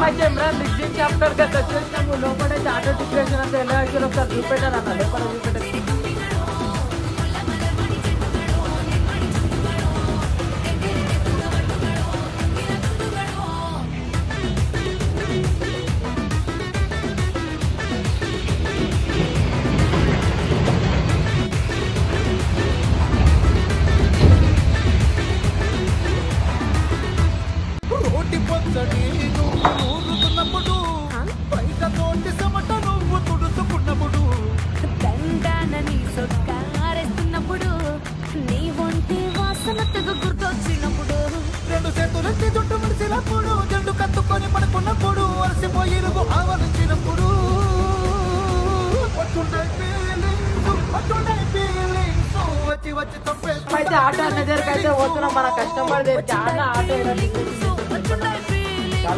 అయితే Imran mixing chapter గా వచ్చేసినాము లోపలైతే ఆటో డిప్రెషన్ అంతా ఎలా యాక్చువల్ ఒకసారి చూపెట్టారు అన్న లోపల చూపెట్టారు అయితే ఆటో అన్న దగ్గరికి అయితే పోతున్నాం మన కస్టమర్ దగ్గరికి ఆటో